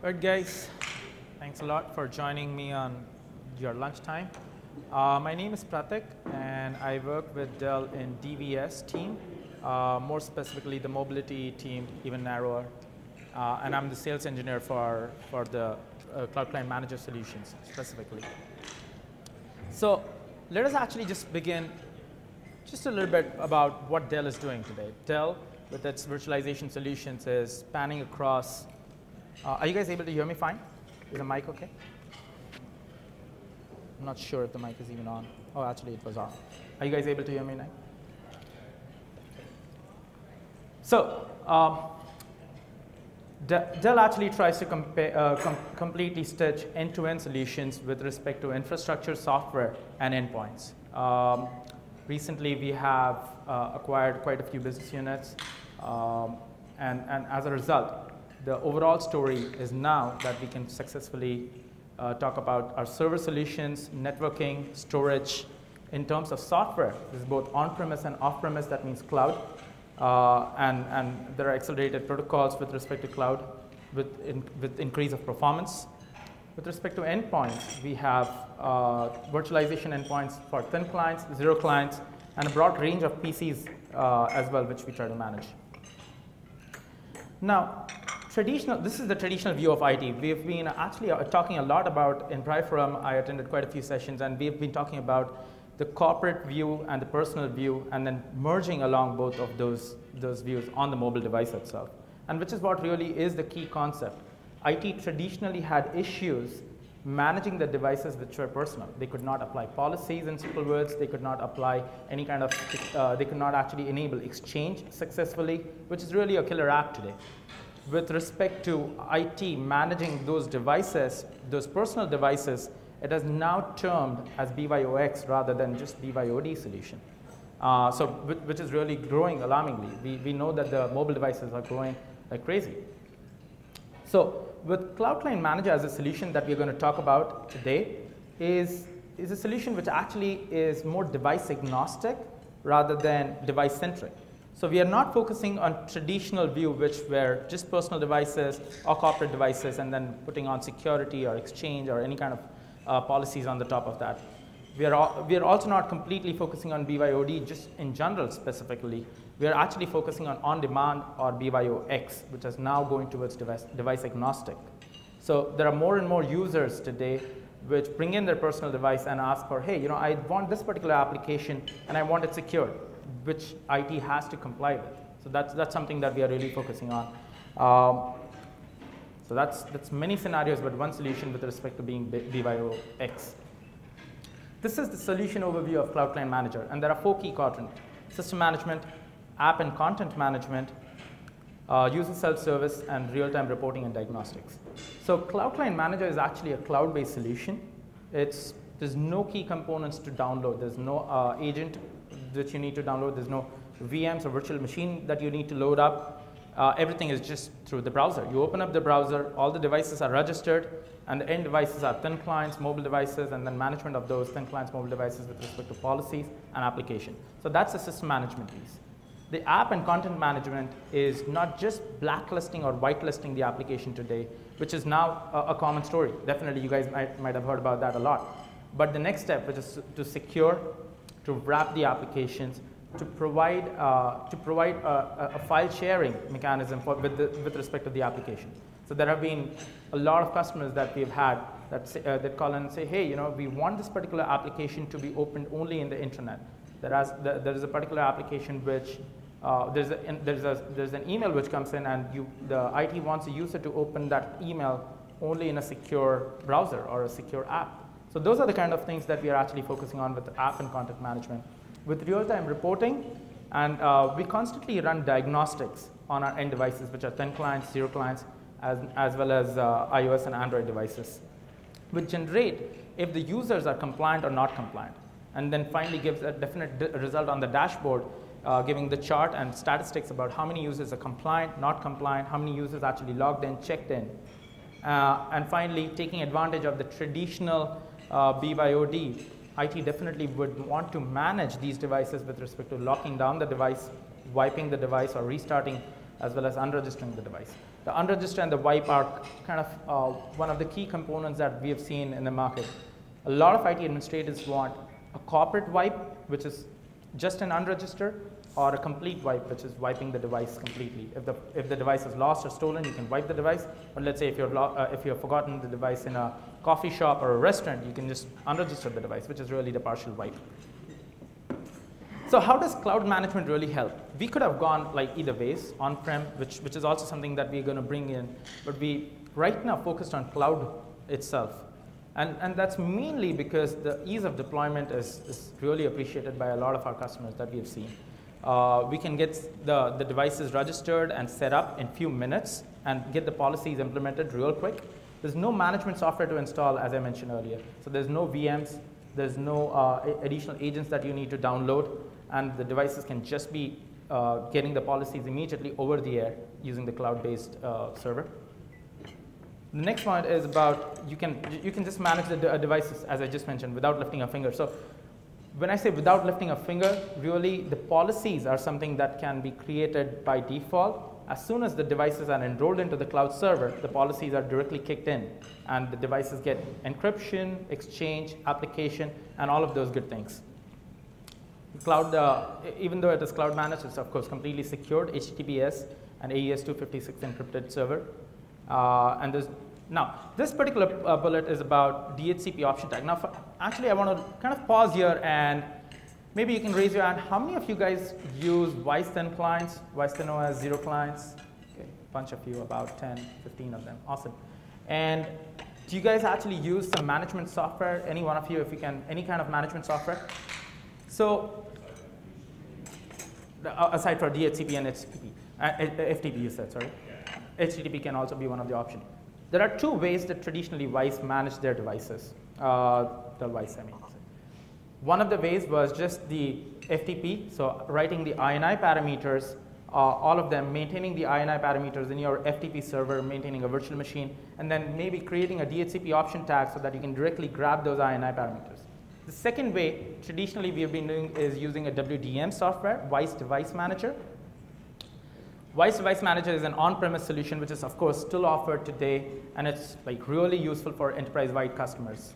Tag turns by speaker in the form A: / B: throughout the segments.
A: All right, guys, thanks a lot for joining me on your lunchtime. My name is Pratik, and I work with Dell in DVS team, more specifically the mobility team, even narrower. And I'm the sales engineer for the Cloud Client Manager solutions specifically. So let us actually just begin just a little bit about what Dell is doing today. Dell, with its virtualization solutions, is spanning across. Are you guys able to hear me fine? Is the mic okay? I'm not sure if the mic is even on. Oh, actually, it was on. Are you guys able to hear me now? So Dell actually tries to completely stitch end-to-end solutions with respect to infrastructure, software, and endpoints. Recently, we have acquired quite a few business units, and as a result, the overall story is now that we can successfully talk about our server solutions, networking, storage. In terms of software, this is both on-premise and off-premise, that means cloud. And there are accelerated protocols with respect to cloud with increase of performance. With respect to endpoints, we have virtualization endpoints for thin clients, zero clients, and a broad range of PCs as well, which we try to manage. Now, this is the traditional view of IT. We've been actually talking a lot about, in BriForum, I attended quite a few sessions, and we've been talking about the corporate view and the personal view, and then merging along both of those views on the mobile device itself. And which is what really is the key concept. IT traditionally had issues managing the devices which were personal. They could not apply policies in simple words. They could not apply any kind of, they could not actually enable exchange successfully, which is really a killer app today. With respect to IT managing those devices, those personal devices, it is now termed as BYOX rather than just BYOD solution. Which is really growing alarmingly. We know that the mobile devices are growing like crazy. So with Cloud Client Manager as a solution that we're going to talk about today is a solution which actually is more device agnostic rather than device centric. So we are not focusing on traditional view, which were just personal devices or corporate devices, and then putting on security or exchange or any kind of policies on the top of that. We are also not completely focusing on BYOD just in general specifically. We are actually focusing on on-demand or BYOX, which is now going towards device agnostic. So there are more and more users today which bring in their personal device and ask for, hey, I want this particular application and I want it secured, which IT has to comply with. So that's something that we are really focusing on. So that's many scenarios, but one solution with respect to being BYOX. This is the solution overview of Cloud Client Manager, and there are 4 key quadrants: system management, app and content management, user self-service, and real-time reporting and diagnostics. So Cloud Client Manager is actually a cloud-based solution. There's no key components to download. There's no agent that you need to download. There's no VMs or virtual machine that you need to load up. Everything is just through the browser. You open up the browser, all the devices are registered, and the end devices are thin clients, mobile devices, and then management of those thin clients, mobile devices with respect to policies and application. So that's the system management piece. The app and content management is not just blacklisting or whitelisting the application today, which is now a common story. Definitely you guys might have heard about that a lot. But the next step, which is to secure, to wrap the applications, to provide a file sharing mechanism with respect to the application. So there have been a lot of customers that we've had that call and say, hey, we want this particular application to be opened only in the intranet. There is a particular application which there's an email which comes in, and the IT wants a user to open that email only in a secure browser or a secure app. So those are the kind of things that we are actually focusing on with app and content management. With real-time reporting, and we constantly run diagnostics on our end devices, which are thin clients, zero clients, as well as iOS and Android devices, which generate if the users are compliant or not compliant, and then finally gives a definite result on the dashboard, giving the chart and statistics about how many users are compliant, not compliant, how many users actually logged in, checked in, and finally taking advantage of the traditional BYOD. IT definitely would want to manage these devices with respect to locking down the device, wiping the device, or restarting, as well as unregistering the device. The unregister and the wipe are kind of one of the key components that we have seen in the market. A lot of IT administrators want a corporate wipe, which is just an unregister, or a complete wipe, which is wiping the device completely. If the device is lost or stolen, you can wipe the device. But let's say if you've forgotten the device in a coffee shop or a restaurant, you can just unregister the device, which is really the partial wipe. So how does cloud management really help? We could have gone like either ways, on-prem, which is also something that we're going to bring in, but we right now focused on cloud itself. And that's mainly because the ease of deployment is really appreciated by a lot of our customers that we have seen. We can get the devices registered and set up in a few minutes and get the policies implemented real quick. There's no management software to install, as I mentioned earlier. So there's no VMs, there's no additional agents that you need to download, and the devices can just be getting the policies immediately over the air using the cloud-based server. The next point is about you can just manage the devices, as I just mentioned, without lifting a finger. So when I say without lifting a finger, really the policies are something that can be created by default. As soon as the devices are enrolled into the cloud server, the policies are directly kicked in, and the devices get encryption, exchange, application, and all of those good things. Cloud, even though it is cloud managed, it's of course completely secured, HTTPS and AES 256 encrypted server. Now, this particular bullet is about DHCP option tag. Now, actually, I want to kind of pause here, and maybe you can raise your hand. How many of you guys use Wise 10 clients? Wise 10 OS 0 clients? Okay, a bunch of you, about 10, 15 of them. Awesome. And do you guys actually use some management software? Any one of you, if you can, any kind of management software? So, aside from DHCP and FTP, you said, sorry. HTTP can also be one of the options. There are two ways that traditionally Wise manage their devices. The Wise, I mean. One of the ways was just the FTP, so writing the INI parameters, all of them, maintaining the INI parameters in your FTP server, maintaining a virtual machine, and then maybe creating a DHCP option tag so that you can directly grab those INI parameters. The second way, traditionally we have been doing, is using a WDM software, Wise Device Manager. Wise Device Manager is an on-premise solution, which is of course still offered today, and it's like really useful for enterprise-wide customers.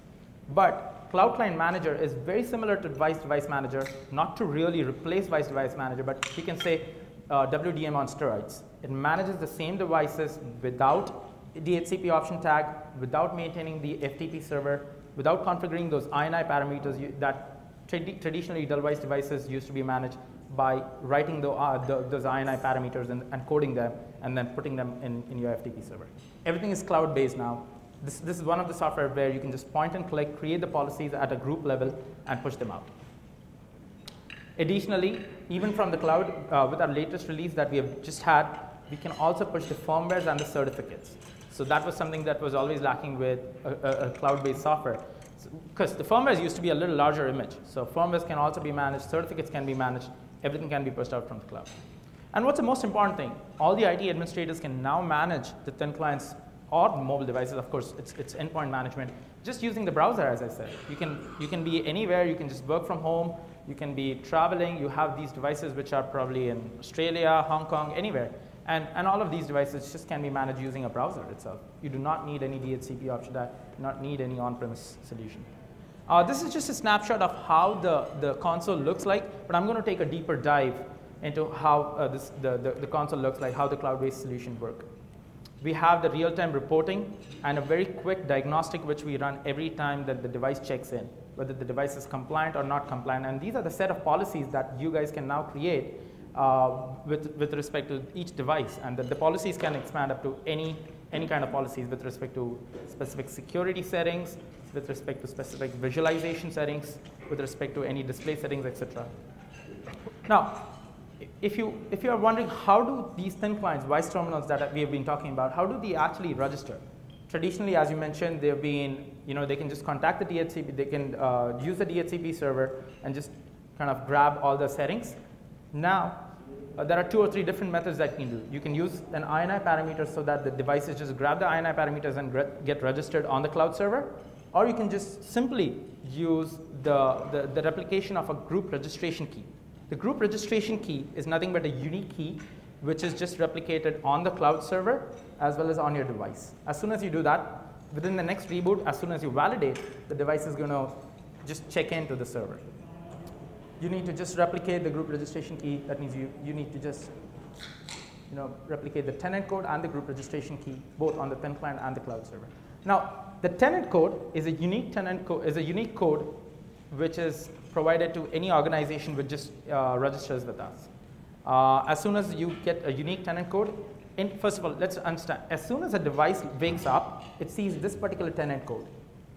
A: But Cloud Client Manager is very similar to Wise Device Manager, not to really replace Wise Device Manager, but we can say WDM on steroids. It manages the same devices without DHCP option tag, without maintaining the FTP server, without configuring those INI parameters that traditionally Dell Wise devices used to be managed by writing those INI parameters and coding them and then putting them in your FTP server. Everything is cloud-based now. This is one of the software where you can just point and click, create the policies at a group level, and push them out. Additionally, even from the cloud, with our latest release that we have just had, we can also push the firmwares and the certificates. So that was something that was always lacking with a cloud-based software. Because the firmwares used to be a little larger image. So firmwares can also be managed, certificates can be managed, everything can be pushed out from the cloud. And what's the most important thing? All the IT administrators can now manage the 10 clients or mobile devices. Of course, it's endpoint management, just using the browser, as I said. You can be anywhere, you can just work from home, you can be traveling, you have these devices which are probably in Australia, Hong Kong, anywhere. And all of these devices just can be managed using a browser itself. You do not need any DHCP option, do not need any on-premise solution. This is just a snapshot of how the console looks like, but I'm going to take a deeper dive into how the console looks like, how the cloud-based solution work. We have the real-time reporting and a very quick diagnostic which we run every time that the device checks in, whether the device is compliant or not compliant. And these are the set of policies that you guys can now create with respect to each device, and the policies can expand up to any kind of policies with respect to specific security settings, with respect to specific visualization settings, with respect to any display settings, etc. Now, if you are wondering how do these thin clients, Wise terminals that we have been talking about, how do they actually register? Traditionally, as you mentioned, they've been, they can just contact the DHCP, they can use the DHCP server and just kind of grab all the settings. Now, there are 2 or 3 different methods that you can do. You can use an INI parameter so that the devices just grab the INI parameters and get registered on the cloud server, or you can just simply use the replication of a group registration key. The group registration key is nothing but a unique key which is just replicated on the cloud server as well as on your device. As soon as you do that, within the next reboot, as soon as you validate, the device is going to just check into the server. You need to just replicate the group registration key. That means you need to just replicate the tenant code and the group registration key, both on the thin client and the cloud server. Now, the tenant code is a unique code which is provided to any organization which just registers with us. As soon as you get a unique tenant code, first of all, let's understand, as soon as a device wakes up, it sees this particular tenant code.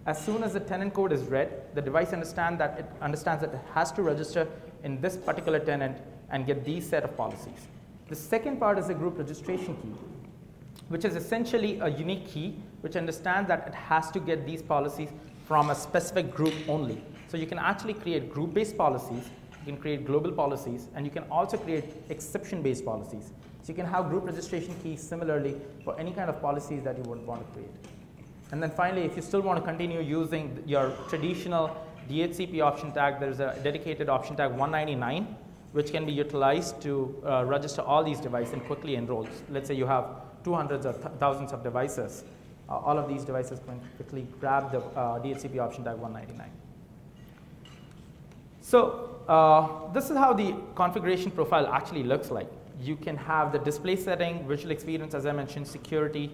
A: As soon as the tenant code is read, the device understands that it has to register in this particular tenant and get these set of policies. The second part is the group registration key, which is essentially a unique key which understands that it has to get these policies from a specific group only. So you can actually create group-based policies, you can create global policies, and you can also create exception-based policies. So you can have group registration keys similarly for any kind of policies that you would want to create. And then finally, if you still want to continue using your traditional DHCP option tag, there's a dedicated option tag 199, which can be utilized to register all these devices and quickly enroll. Let's say you have 200s or thousands of devices. All of these devices can quickly grab the DHCP option tag 199. So this is how the configuration profile actually looks like. You can have the display setting, visual experience, as I mentioned, security,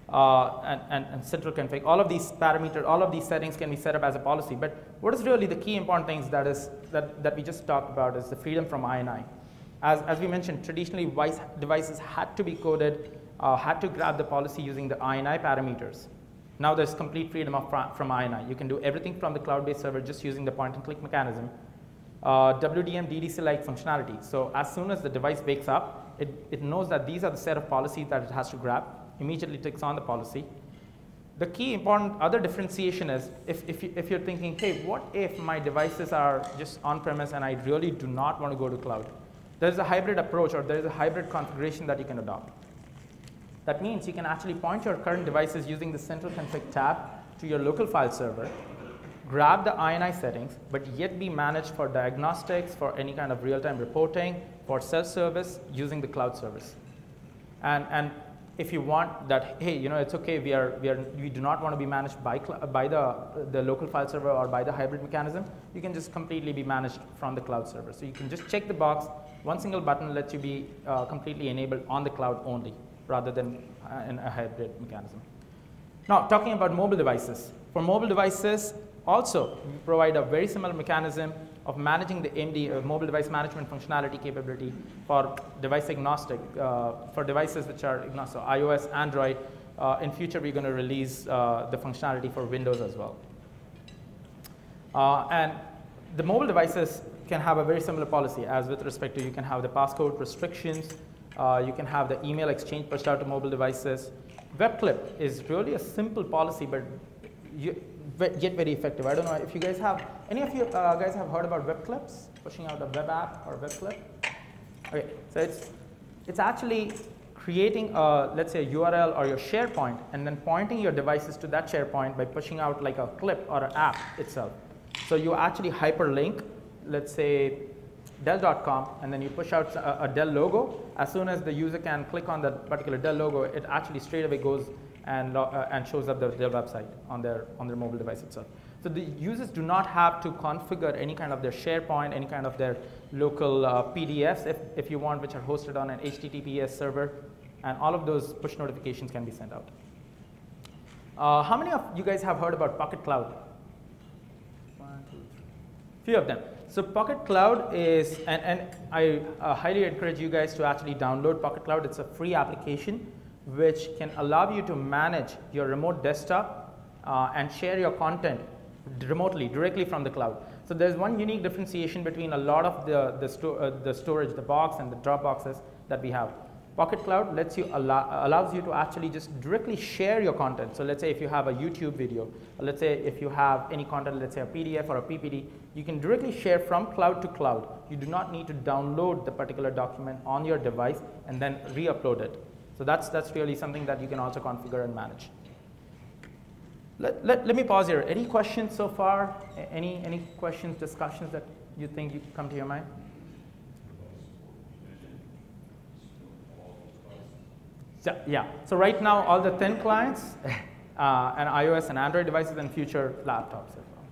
A: and central config. All of these parameters, all of these settings can be set up as a policy. But what is really the key important things that we just talked about is the freedom from INI. As we mentioned, traditionally devices had to be coded, had to grab the policy using the INI parameters. Now there's complete freedom from INI. You can do everything from the cloud-based server just using the point-and-click mechanism. WDM, DDC-like functionality. So as soon as the device wakes up, it knows that these are the set of policies that it has to grab, immediately ticks on the policy. The key important other differentiation is if you're thinking, hey, what if my devices are just on-premise and I really do not want to go to cloud? There's a hybrid approach, or there's a hybrid configuration that you can adopt. That means you can actually point your current devices using the central config tab to your local file server, grab the INI settings, but yet be managed for diagnostics, for any kind of real-time reporting, for self-service using the cloud service. And if you want that, hey, it's okay, we do not want to be managed by the local file server or by the hybrid mechanism, you can just completely be managed from the cloud server. So you can just check the box, one single button lets you be completely enabled on the cloud only, rather than in a hybrid mechanism. Now, talking about mobile devices. For mobile devices, also, we provide a very similar mechanism of managing the MD, mobile device management functionality capability for device agnostic, for devices which are agnostic, so iOS, Android. In future, we're going to release the functionality for Windows as well. And the mobile devices can have a very similar policy as with respect to you can have the passcode restrictions, you can have the email exchange pushed out to mobile devices. WebClip is really a simple policy, but yet very effective. I don't know if you guys have, any of you guys have heard about web clips, pushing out a web app or web clip? Okay, so it's actually creating let's say a URL or your SharePoint and then pointing your devices to that SharePoint by pushing out like a clip or an app itself. So you actually hyperlink, let's say Dell.com, and then you push out a Dell logo. As soon as the user can click on that particular Dell logo, it actually straight away goes and shows up the Dell website on their mobile device itself. So the users do not have to configure any kind of their SharePoint, any kind of their local PDFs, if you want, which are hosted on an HTTPS server, and all of those push notifications can be sent out. How many of you guys have heard about Pocket Cloud? 1, 2, 3. Few of them. So Pocket Cloud is, and I highly encourage you guys to actually download Pocket Cloud. It's a free application which can allow you to manage your remote desktop and share your content remotely, directly from the cloud. So there's one unique differentiation between a lot of the storage, the box and the drop boxes that we have. Pocket Cloud lets you allows you to actually just directly share your content. So let's say if you have a YouTube video, or let's say if you have any content, let's say a PDF or a PPT, you can directly share from cloud to cloud. You do not need to download the particular document on your device and then re-upload it. So that's really something that you can also configure and manage. Let me pause here. Any questions so far? Any questions, discussions that you think you come to your mind? So, yeah, so right now all the thin clients and iOS and Android devices and future laptops as well.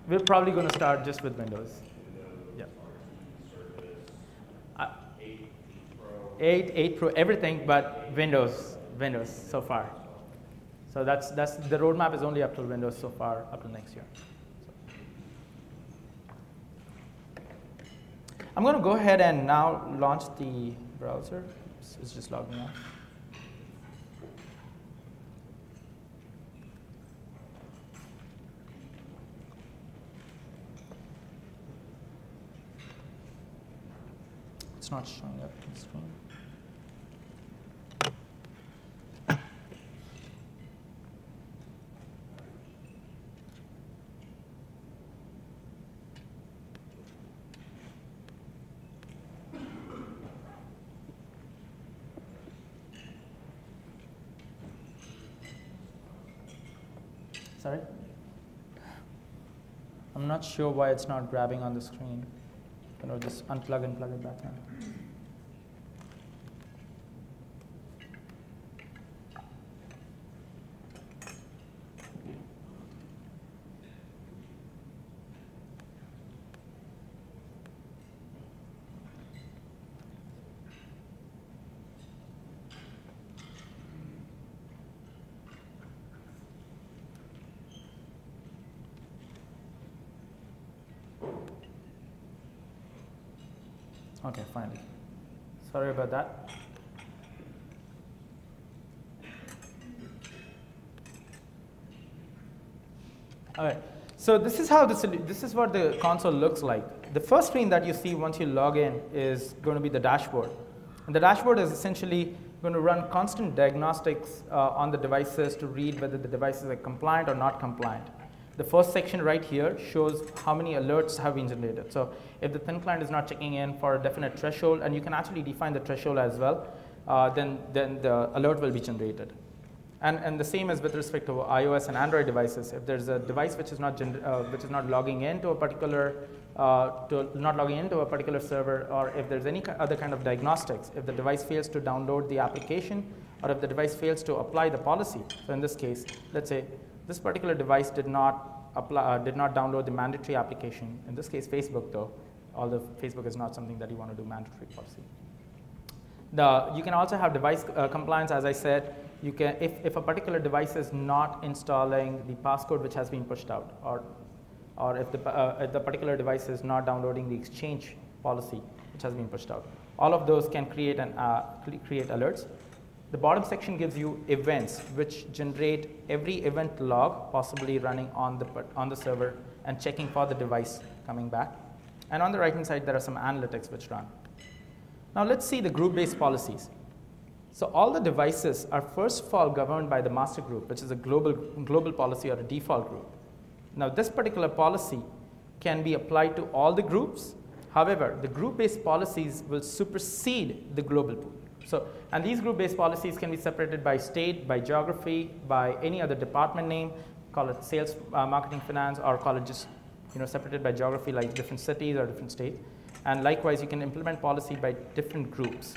A: We're probably going to start just with Windows. Yeah. 8 Pro, everything but Windows so far. So that's the roadmap is only up to Windows so far, up to next year. I'm going to go ahead and now launch the browser. It's just logging out. It's not showing up on the screen. Sorry? I'm not sure why it's not grabbing on the screen. You know, just unplug and plug it back in. Okay, finally. Sorry about that. All right. So this is how this is what the console looks like. The first screen that you see once you log in is going to be the dashboard. And the dashboard is essentially going to run constant diagnostics on the devices to read whether the devices are compliant or not compliant. The first section right here shows how many alerts have been generated. So if the thin client is not checking in for a definite threshold, and you can actually define the threshold as well, then the alert will be generated. And the same as with respect to iOS and Android devices. If there's a device which is not logging into a particular server, or if there's any other kind of diagnostics, if the device fails to download the application, or if the device fails to apply the policy. So in this case, let's say this particular device did not download the mandatory application. In this case, Facebook, though, although Facebook is not something that you want to do mandatory policy. You can also have device compliance, as I said. You can, if a particular device is not installing the passcode which has been pushed out, or if the particular device is not downloading the exchange policy which has been pushed out. All of those can create alerts. The bottom section gives you events which generate every event log possibly running on the server and checking for the device coming back. And on the right hand side, there are some analytics which run. Now let's see the group-based policies. So all the devices are first of all governed by the master group, which is a global policy or a default group. Now this particular policy can be applied to all the groups. However, the group-based policies will supersede the global pool. So, and these group-based policies can be separated by state, by geography, by any other department name, call it sales, marketing, finance, or call it just separated by geography like different cities or different states. And likewise, you can implement policy by different groups.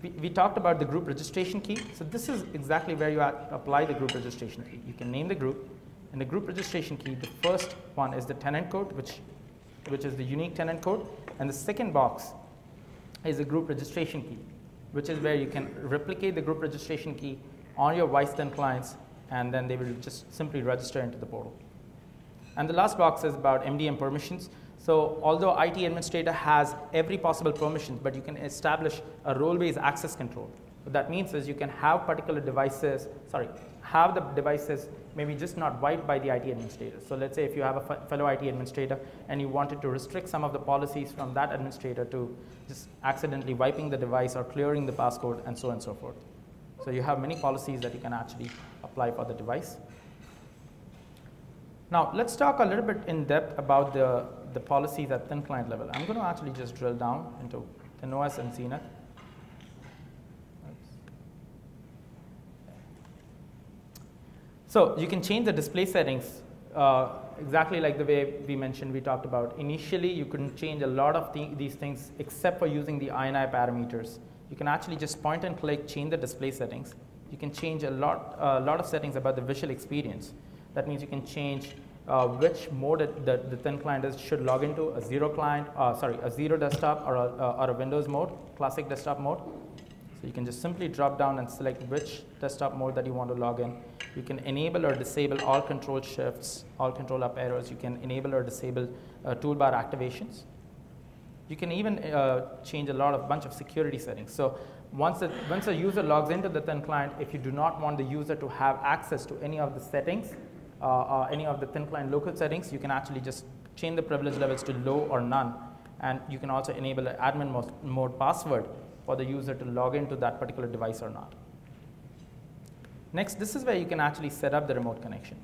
A: We talked about the group registration key. So this is exactly where you apply the group registration key. You can name the group. In the group registration key, the first one is the tenant code, which is the unique tenant code. And the second box is the group registration key, which is where you can replicate the group registration key on your Wise10 clients, and then they will just simply register into the portal. And the last box is about MDM permissions. So although IT administrator has every possible permission, but you can establish a role-based access control. What that means is you can have particular devices, have the devices maybe just not wiped by the IT administrator. So let's say if you have a fellow IT administrator and you wanted to restrict some of the policies from that administrator to just accidentally wiping the device or clearing the passcode and so on and so forth. So you have many policies that you can actually apply for the device. Now let's talk a little bit in depth about the policies at thin client level. I'm going to actually just drill down into ThinOS and Zenith. So you can change the display settings exactly like the way we mentioned, we talked about, initially you couldn't change a lot of these things except for using the INI parameters. You can actually just point and click, change the display settings. You can change a lot of settings about the visual experience. That means you can change which mode the thin client should log into, a zero client, a zero desktop or a Windows mode, classic desktop mode. So you can just simply drop down and select which desktop mode that you want to log in. You can enable or disable all control shifts, all control up arrows. You can enable or disable toolbar activations. You can even change a bunch of security settings. So once a user logs into the thin client, if you do not want the user to have access to any of the settings, any of the thin client local settings, you can actually just change the privilege levels to low or none. And you can also enable an admin mode password for the user to log into that particular device or not. Next, this is where you can actually set up the remote connection.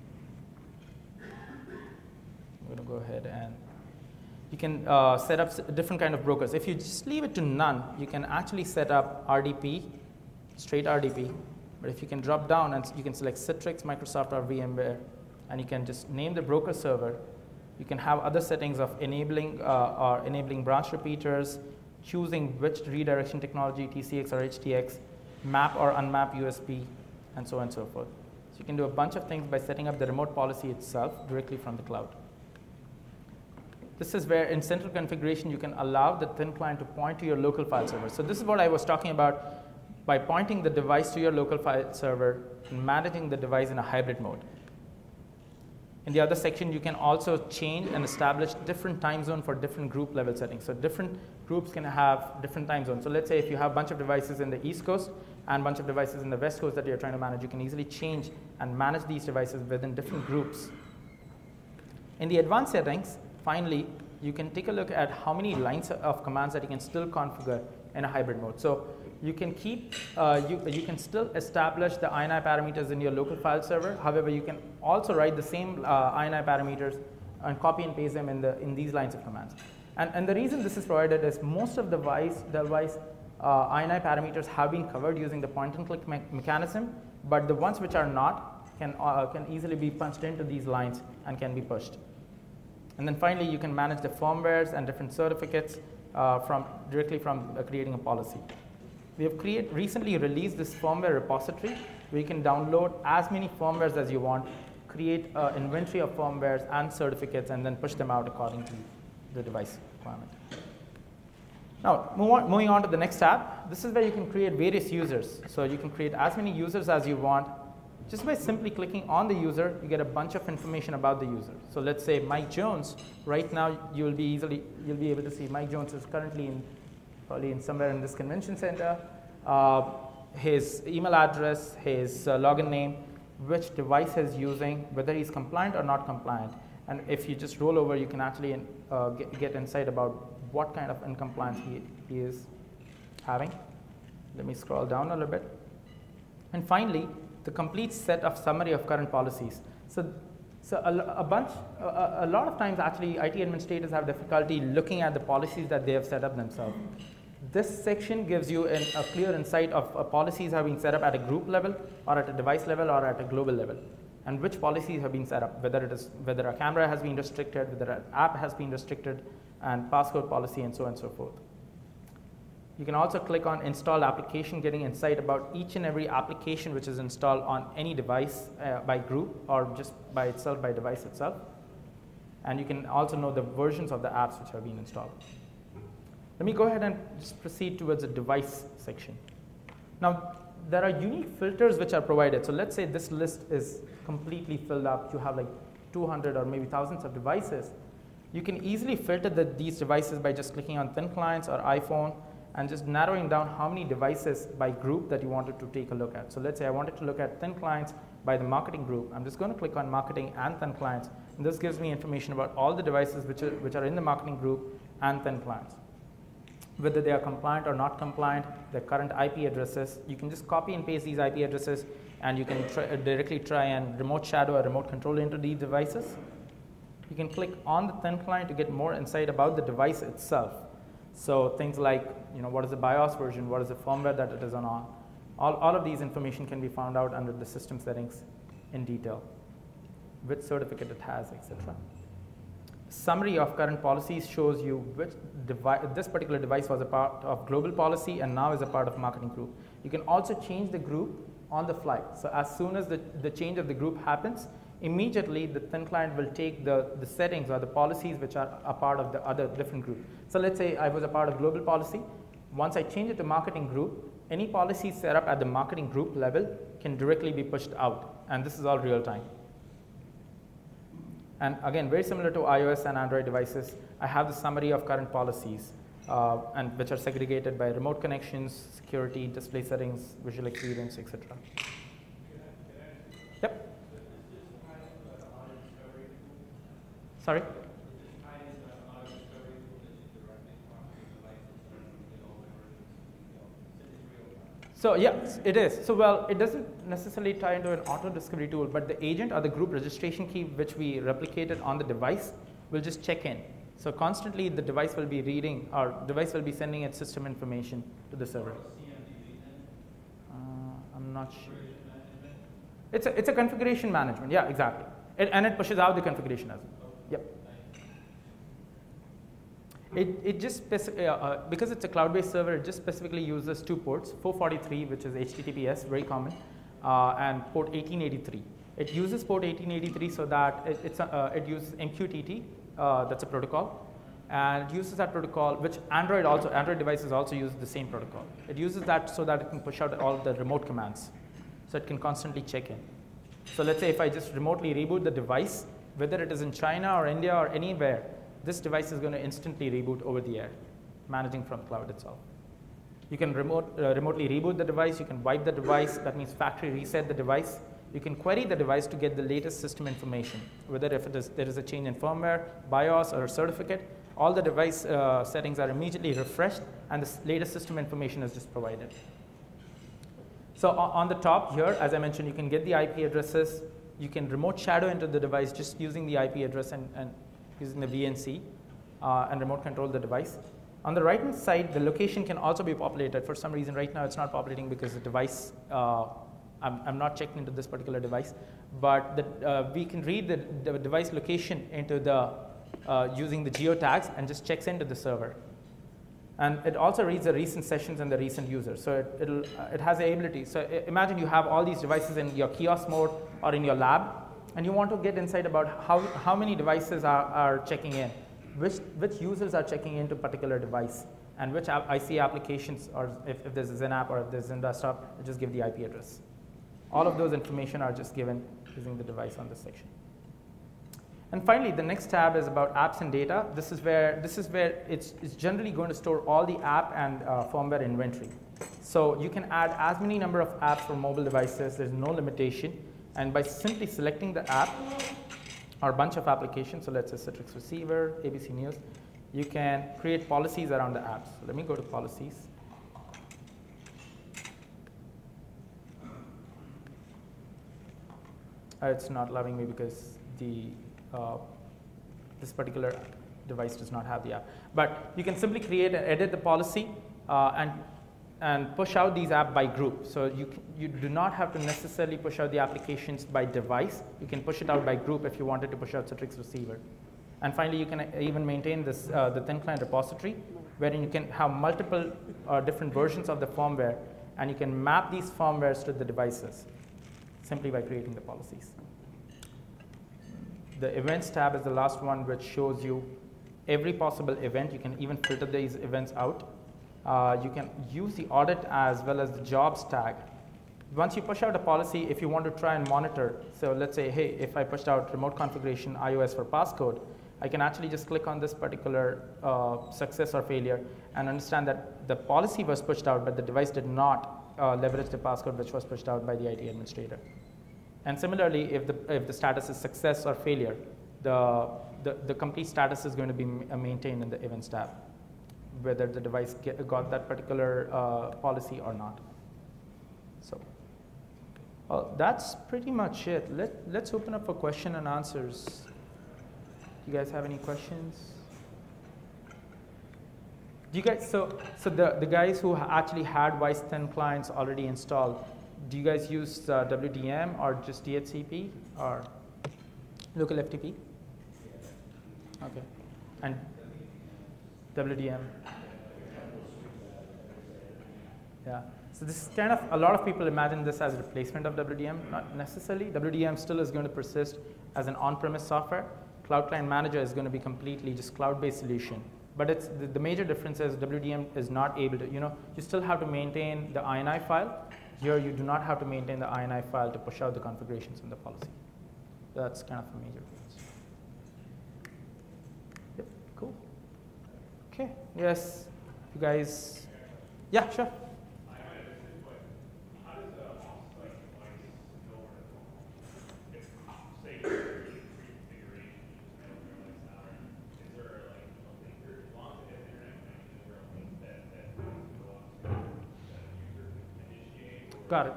A: I'm going to go ahead and you can set up different kind of brokers. If you just leave it to none, you can actually set up RDP, straight RDP. But if you can drop down and you can select Citrix, Microsoft, or VMware, and you can just name the broker server. You can have other settings of enabling branch repeaters, choosing which redirection technology, TCX or HTX, map or unmap USB, and so on and so forth. So you can do a bunch of things by setting up the remote policy itself directly from the cloud. This is where in central configuration you can allow the thin client to point to your local file server. So this is what I was talking about by pointing the device to your local file server and managing the device in a hybrid mode. In the other section, you can also change and establish different time zone for different group level settings. So different groups can have different time zones. So let's say if you have a bunch of devices in the East Coast and a bunch of devices in the West Coast that you're trying to manage, you can easily change and manage these devices within different groups. In the advanced settings, finally, you can take a look at how many lines of commands that you can still configure in a hybrid mode. So you can keep, you can still establish the INI parameters in your local file server. However, you can also write the same INI parameters and copy and paste them in these lines of commands. And the reason this is provided is most of the device INI parameters have been covered using the point and click mechanism, but the ones which are not can easily be punched into these lines and can be pushed. And then finally, you can manage the firmwares and different certificates directly from creating a policy. We have recently released this firmware repository where you can download as many firmwares as you want, create an inventory of firmwares and certificates, and then push them out according to the device requirement. Now, moving on to the next tab, this is where you can create various users. So you can create as many users as you want. Just by simply clicking on the user, you get a bunch of information about the user. So let's say Mike Jones. Right now, you'll be able to see Mike Jones is currently probably somewhere in this convention center. His email address, his login name, which device he's using, whether he's compliant or not compliant. And if you just roll over, you can actually get insight about what kind of incompliance he is having. Let me scroll down a little bit. And finally, the complete set of summary of current policies. So a lot of times, actually, IT administrators have difficulty looking at the policies that they have set up themselves. This section gives you a clear insight of policies have been set up at a group level, or at a device level, or at a global level, and which policies have been set up, whether a camera has been restricted, whether an app has been restricted, and passcode policy, and so on and so forth. You can also click on Install Application, getting insight about each and every application which is installed on any device by group or just by itself, by device itself. And you can also know the versions of the apps which have been installed. Let me go ahead and just proceed towards the device section. Now, there are unique filters which are provided. So let's say this list is completely filled up. You have like 200 or maybe thousands of devices. You can easily filter these devices by just clicking on thin clients or iPhone and just narrowing down how many devices by group that you wanted to take a look at. So let's say I wanted to look at thin clients by the marketing group. I'm just going to click on marketing and thin clients. And this gives me information about all the devices which are in the marketing group and thin clients. Whether they are compliant or not compliant, their current IP addresses. You can just copy and paste these IP addresses, and you can directly try and remote shadow or remote control into these devices. You can click on the thin client to get more insight about the device itself. So things like, what is the BIOS version, what is the firmware that it is on. All of these information can be found out under the system settings in detail. which certificate it has, etc. Summary of current policies shows you which this particular device was a part of global policy and now is a part of marketing group. You can also change the group on the fly. So as soon as the change of the group happens, immediately the thin client will take the settings or the policies which are a part of the other different group. So let's say I was a part of global policy. Once I change it to marketing group, any policies set up at the marketing group level can directly be pushed out. And this is all real time. And again, very similar to iOS and Android devices, I have the summary of current policies, and which are segregated by remote connections, security, display settings, visual experience, etc. Yep. Sorry? So yes, it is. So well, it doesn't necessarily tie into an auto discovery tool, but the agent or the group registration key which we replicated on the device will just check in. So constantly the device will be reading, or device will be sending its system information to the server. I'm not sure. It's a configuration management. Yeah, exactly. And it pushes out the configuration as well. Yep. It just because it's a cloud-based server, it just specifically uses two ports: 443, which is HTTPS, very common, and port 1883. It uses port 1883 so that it uses MQTT. That's a protocol, and it uses that protocol, which Android devices also use the same protocol. It uses that so that it can push out all the remote commands, so it can constantly check in. So let's say if I just remotely reboot the device, whether it is in China or India or anywhere, this device is going to instantly reboot over the air, managing from cloud itself. You can remotely reboot the device. You can wipe the device. That means factory reset the device. You can query the device to get the latest system information, whether there is a change in firmware, BIOS, or certificate. All the device settings are immediately refreshed, and the latest system information is just provided. So on the top here, as I mentioned, you can get the IP addresses. You can remote shadow into the device just using the IP address and using the VNC and remote control the device. On the right-hand side, the location can also be populated. For some reason, right now it's not populating because the device, I'm not checking into this particular device, but we can read the device location into the, using the geotags and just checks into the server. And it also reads the recent sessions and the recent users. So it has the ability. So imagine you have all these devices in your kiosk mode or in your lab, and you want to get insight about how many devices are checking in, which users are checking into a particular device, and which IC applications, or if there's a Zen app or if there's Zen desktop, you just give the IP address. All of those information are just given using the device on this section. And finally, the next tab is about apps and data. This is where it's generally going to store all the app and firmware inventory. So you can add as many number of apps for mobile devices. There's no limitation. And by simply selecting the app or a bunch of applications, so let's say Citrix Receiver, ABC News, you can create policies around the apps. So let me go to policies. It's not allowing me because this particular device does not have the app. But you can simply create and edit the policy and push out these apps by group. So you do not have to necessarily push out the applications by device. You can push it out by group if you wanted to push out Citrix Receiver. And finally, you can even maintain this, the thin client repository, wherein you can have multiple different versions of the firmware, and you can map these firmwares to the devices simply by creating the policies. The events tab is the last one, which shows you every possible event. You can even filter these events out. You can use the audit as well as the jobs tag. Once you push out a policy, if you want to try and monitor, so let's say, hey, if I pushed out remote configuration iOS for passcode, I can actually just click on this particular success or failure and understand that the policy was pushed out, but the device did not leverage the passcode which was pushed out by the IT administrator. And similarly, if the status is success or failure, the complete status is going to be maintained in the events tab, whether the device got that particular policy or not. So that's pretty much it. Let's open up for question and answers. Do you guys have any questions? Do you guys, so the guys who actually had Vice 10 clients already installed, do you guys use WDM or just DHCP? Or Local FTP? Okay. And WDM? Yeah. So this is kind of, a lot of people imagine this as a replacement of WDM. Not necessarily. WDM still is going to persist as an on-premise software. Cloud Client Manager is going to be completely just cloud-based solution. But it's, the major difference is WDM is not able to, you still have to maintain the INI file. Here you do not have to maintain the INI file to push out the configurations in the policy. That's kind of a major difference. Yep, cool. Okay, yes, you guys, yeah, sure. Got it.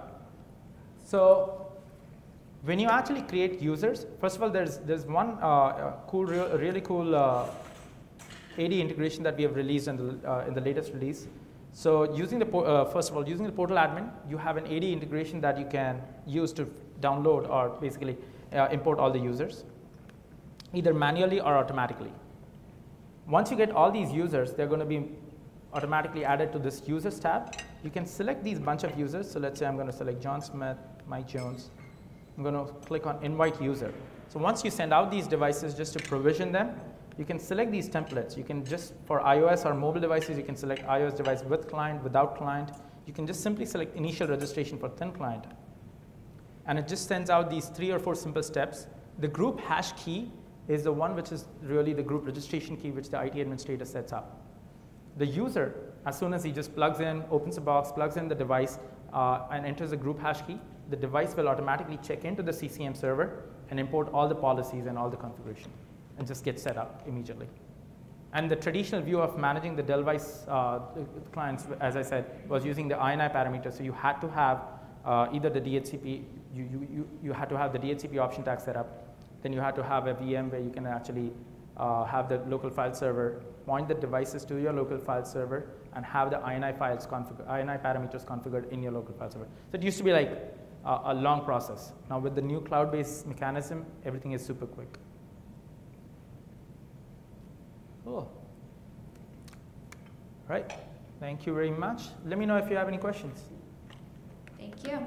A: So when you actually create users, first of all, there's one really cool AD integration that we have released in the latest release. So using the first of all, using the portal admin, you have an AD integration that you can use to download or basically import all the users, either manually or automatically. Once you get all these users, they're going to be automatically added to this users tab. You can select these bunch of users. So let's say I'm going to select John Smith, Mike Jones. I'm going to click on invite user. So once you send out these devices just to provision them, you can select these templates. You can just, for iOS or mobile devices, you can select iOS device with client, without client. You can just simply select initial registration for thin client. And it just sends out these 3 or 4 simple steps. The group hash key is the one which is really the group registration key which the IT administrator sets up. The user, as soon as he just plugs in, opens a box, plugs in the device, and enters the group hash key, the device will automatically check into the CCM server and import all the policies and all the configuration and just get set up immediately. And the traditional view of managing the Dell device clients, as I said, was using the INI parameter. So you had to have either the DHCP, you had to have the DHCP option tag set up. Then you had to have a VM where you can actually have the local file server, point the devices to your local file server, and have the INI files INI parameters configured in your local file server. So it used to be like a long process. Now with the new cloud-based mechanism, everything is super quick. Cool. All right. Thank you very much. Let me know if you have any questions.
B: Thank you.